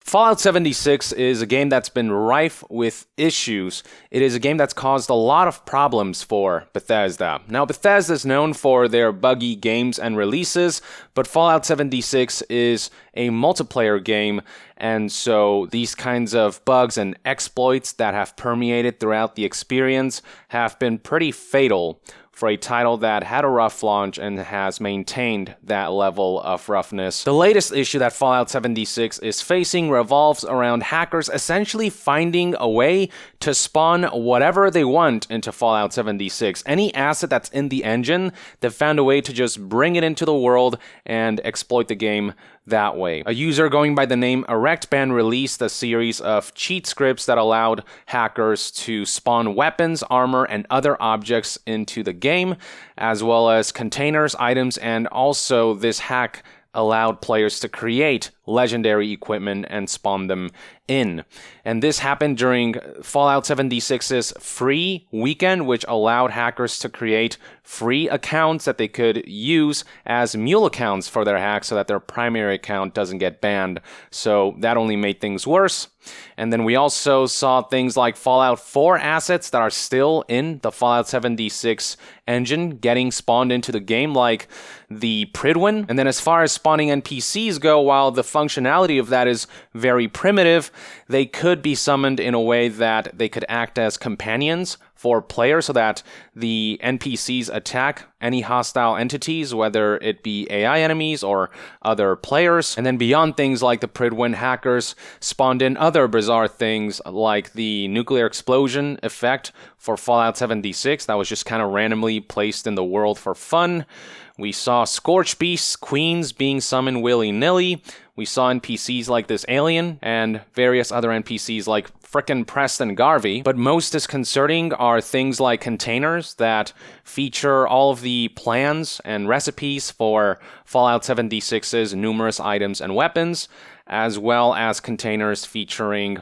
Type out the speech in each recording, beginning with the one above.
Fallout 76 is a game that's been rife with issues. It is a game that's caused a lot of problems for Bethesda. Now, Bethesda is known for their buggy games and releases, but Fallout 76 is a multiplayer game, and so these kinds of bugs and exploits that have permeated throughout the experience have been pretty fatal for a title that had a rough launch and has maintained that level of roughness. The latest issue that Fallout 76 is facing revolves around hackers essentially finding a way to spawn whatever they want into Fallout 76. Any asset that's in the engine, they've found a way to just bring it into the world and exploit the game that way. A user going by the name ErectBand released a series of cheat scripts that allowed hackers to spawn weapons, armor, and other objects into the game, as well as containers, items, and also this hack allowed players to create legendary equipment and spawn them in. And this happened during Fallout 76's free weekend, which allowed hackers to create free accounts that they could use as mule accounts for their hacks so that their primary account doesn't get banned. So that only made things worse. And then we also saw things like Fallout 4 assets that are still in the Fallout 76 engine getting spawned into the game, like the Prydwen. And then as far as spawning NPCs go, while the functionality of that is very primitive, they could be summoned in a way that they could act as companions for players so that the NPCs attack any hostile entities, whether it be AI enemies or other players. And then beyond things like the Prydwen, hackers spawned in other bizarre things like the nuclear explosion effect for Fallout 76 that was just kind of randomly placed in the world for fun. We saw Scorch Beasts, Queens being summoned willy-nilly. We saw NPCs like this alien and various other NPCs like frickin' Preston Garvey. But most disconcerting are things like containers that feature all of the plans and recipes for Fallout 76's numerous items and weapons, as well as containers featuring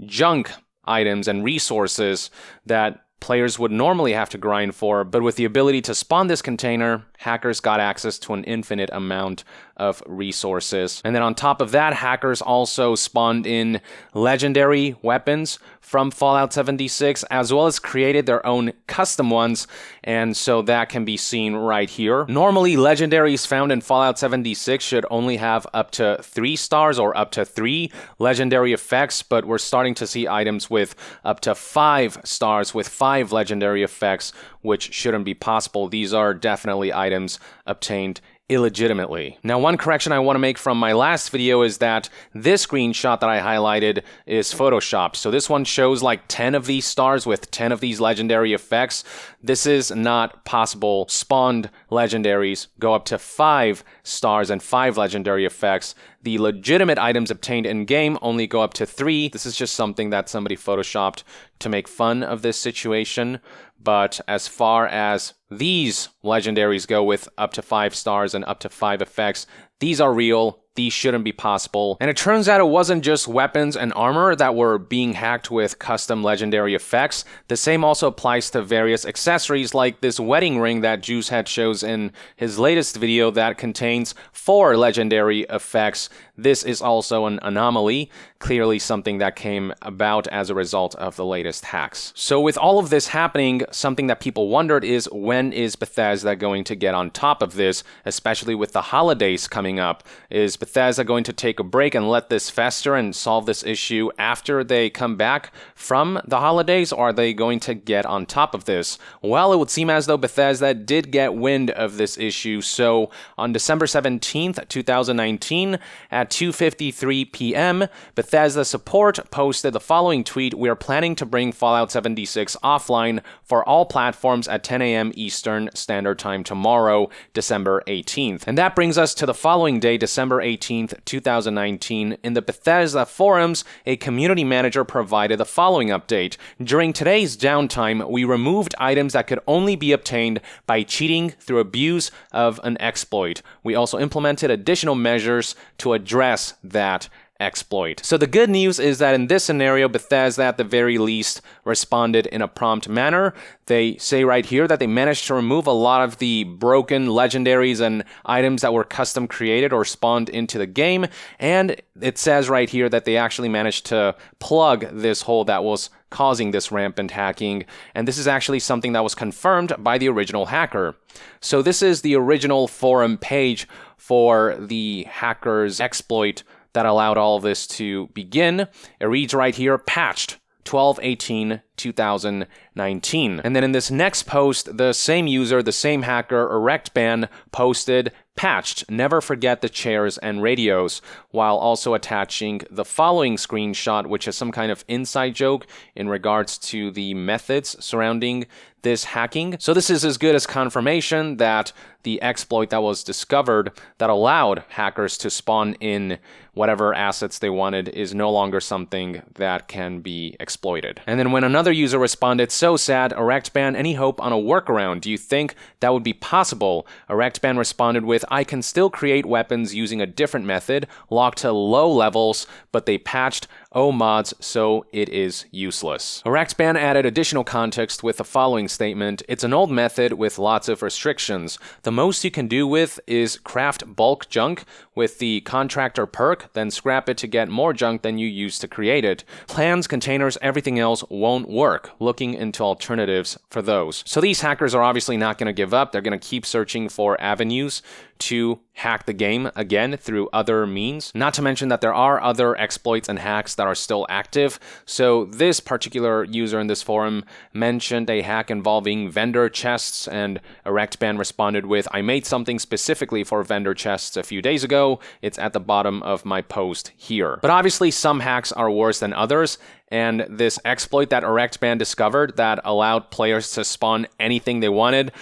junk items and resources that players would normally have to grind for, but with the ability to spawn this container, hackers got access to an infinite amount of resources. And then on top of that, hackers also spawned in legendary weapons from Fallout 76, as well as created their own custom ones, and so that can be seen right here. Normally, legendaries found in Fallout 76 should only have up to 3 stars or up to 3 legendary effects, but we're starting to see items with up to 5 stars with 5 legendary effects, which shouldn't be possible. These are definitely items obtained illegitimately. Now, one correction I want to make from my last video is that this screenshot that I highlighted is photoshopped. So this one shows like 10 of these stars with 10 of these legendary effects. This is not possible. Spawned legendaries go up to 5 stars and 5 legendary effects. The legitimate items obtained in-game only go up to 3. This is just something that somebody photoshopped to make fun of this situation. But as far as these legendaries go with up to 5 stars and up to 5 effects, these are real. These shouldn't be possible. And it turns out it wasn't just weapons and armor that were being hacked with custom legendary effects. The same also applies to various accessories like this wedding ring that Juicehead shows in his latest video that contains 4 legendary effects. This is also an anomaly, clearly something that came about as a result of the latest hacks. So with all of this happening, something that people wondered is, when is Bethesda going to get on top of this, especially with the holidays coming up? Is Bethesda going to take a break and let this fester and solve this issue after they come back from the holidays, or are they going to get on top of this? Well, it would seem as though Bethesda did get wind of this issue. So on December 17th, 2019, at 2:53 p.m., Bethesda support posted the following tweet: "We are planning to bring Fallout 76 offline for all platforms at 10 a.m. Eastern Standard Time tomorrow, December 18th. And that brings us to the following day, December 18th, 2019. In the Bethesda forums, a community manager provided the following update: "During today's downtime, we removed items that could only be obtained by cheating through abuse of an exploit. We also implemented additional measures to address that exploit. So the good news is that in this scenario, Bethesda at the very least responded in a prompt manner. They say right here that they managed to remove a lot of the broken legendaries and items that were custom created or spawned into the game, and it says right here that they actually managed to plug this hole that was causing this rampant hacking, and this is actually something that was confirmed by the original hacker. So this is the original forum page for the hacker's exploit that allowed all of this to begin. It reads right here, patched 12/18/2019. And then in this next post, the same user, the same hacker, ErectBan, posted, patched, never forget the chairs and radios, while also attaching the following screenshot, which is some kind of inside joke in regards to the methods surrounding this hacking. So this is as good as confirmation that the exploit that was discovered that allowed hackers to spawn in whatever assets they wanted is no longer something that can be exploited. And then when another user responded, so sad, ErectBan, any hope on a workaround? Do you think that would be possible? ErectBan responded with, I can still create weapons using a different method, locked to low levels, but they patched mods, so it is useless. ErectBan added additional context with the following statement, it's an old method with lots of restrictions. The most you can do with is craft bulk junk with the contractor perk, then scrap it to get more junk than you used to create it. Plans, containers, everything else won't work. Looking into alternatives for those. So these hackers are obviously not going to give up. They're going to keep searching for avenues to hack the game again through other means. Not to mention that there are other exploits and hacks that are still active. So this particular user in this forum mentioned a hack involving vendor chests, and ErectBan responded with, I made something specifically for vendor chests a few days ago. It's at the bottom of my post here. But obviously some hacks are worse than others, and this exploit that ErectBan discovered that allowed players to spawn anything they wanted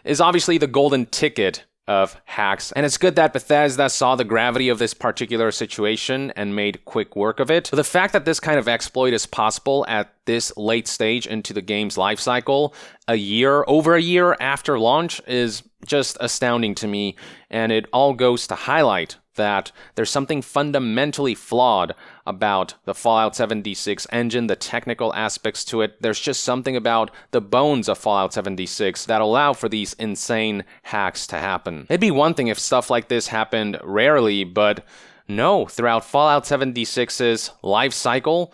is obviously the golden ticket of hacks. And it's good that Bethesda saw the gravity of this particular situation and made quick work of it. But the fact that this kind of exploit is possible at this late stage into the game's life cycle, over a year after launch, is just astounding to me. And it all goes to highlight that there's something fundamentally flawed about the Fallout 76 engine, the technical aspects to it. There's just something about the bones of Fallout 76 that allow for these insane hacks to happen. It'd be one thing if stuff like this happened rarely, but no, throughout Fallout 76's life cycle,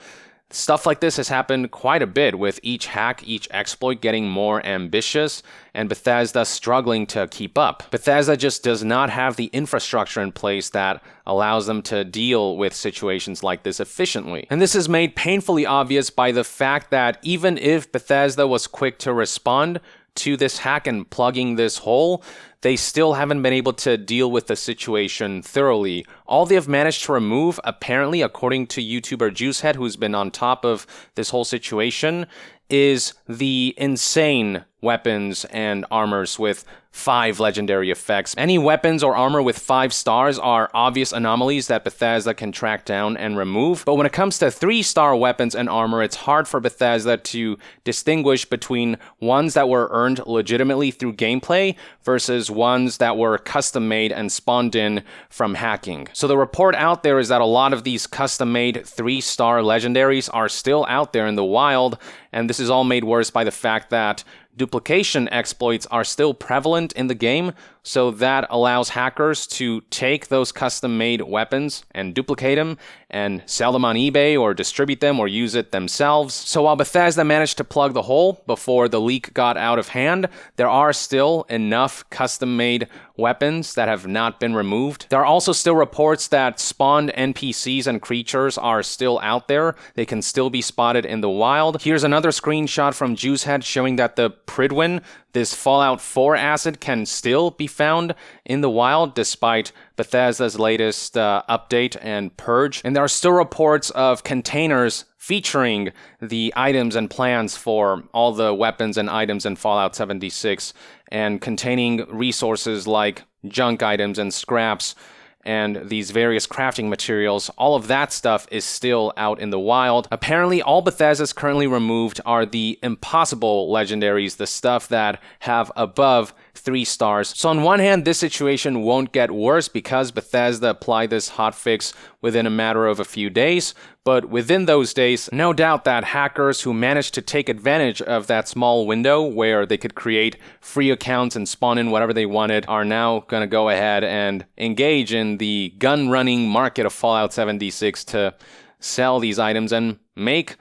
stuff like this has happened quite a bit, with each hack, each exploit getting more ambitious, and Bethesda struggling to keep up. Bethesda just does not have the infrastructure in place that allows them to deal with situations like this efficiently. And this is made painfully obvious by the fact that even if Bethesda was quick to respond to this hack and plugging this hole, they still haven't been able to deal with the situation thoroughly. All they have managed to remove, apparently, according to YouTuber Juicehead, who's been on top of this whole situation, is the insane weapons and armors with 5 legendary effects. Any weapons or armor with 5 stars are obvious anomalies that Bethesda can track down and remove, but when it comes to 3-star weapons and armor, it's hard for Bethesda to distinguish between ones that were earned legitimately through gameplay versus ones that were custom-made and spawned in from hacking. So the report out there is that a lot of these custom-made 3-star legendaries are still out there in the wild, and this is all made worse by the fact that duplication exploits are still prevalent in the game, so that allows hackers to take those custom-made weapons and duplicate them and sell them on eBay or distribute them or use it themselves. So while Bethesda managed to plug the hole before the leak got out of hand, there are still enough custom-made weapons that have not been removed. There are also still reports that spawned NPCs and creatures are still out there. They can still be spotted in the wild. Here's another screenshot from Juicehead showing that the Pridwin, this Fallout 4 asset, can still be found in the wild despite Bethesda's latest update and purge. And there are still reports of containers featuring the items and plans for all the weapons and items in Fallout 76 and containing resources like junk items and scraps and these various crafting materials. All of that stuff is still out in the wild. Apparently, all Bethesda's currently removed are the impossible legendaries, the stuff that have above 3 stars. So on one hand, this situation won't get worse because Bethesda applied this hotfix within a matter of a few days. But within those days, no doubt that hackers who managed to take advantage of that small window where they could create free accounts and spawn in whatever they wanted are now going to go ahead and engage in the gun running market of Fallout 76 to sell these items and make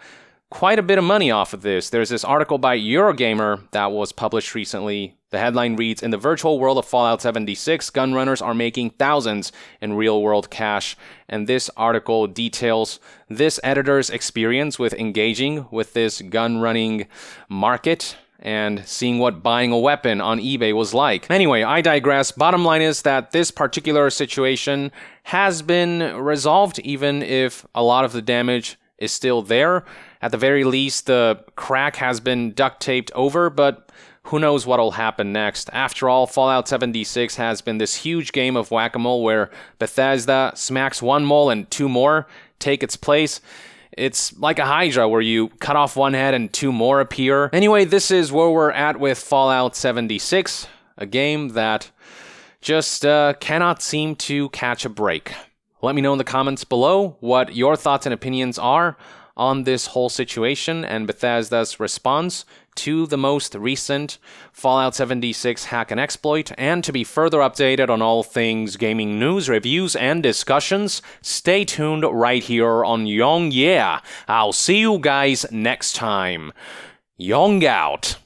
quite a bit of money off of this. There's this article by Eurogamer that was published recently. The headline reads, "In the virtual world of Fallout 76, gun runners are making thousands in real-world cash." And this article details this editor's experience with engaging with this gun-running market and seeing what buying a weapon on eBay was like. Anyway, I digress. Bottom line is that this particular situation has been resolved, even if a lot of the damage is still there. At the very least, the crack has been duct taped over, but who knows what'll happen next. After all, Fallout 76 has been this huge game of whack-a-mole where Bethesda smacks one mole and 2 more take its place. It's like a Hydra where you cut off one head and 2 more appear. Anyway, this is where we're at with Fallout 76, a game that just cannot seem to catch a break. Let me know in the comments below what your thoughts and opinions are on this whole situation and Bethesda's response to the most recent Fallout 76 hack and exploit. And to be further updated on all things gaming news, reviews, and discussions, stay tuned right here on Young Yeah. I'll see you guys next time. Young out.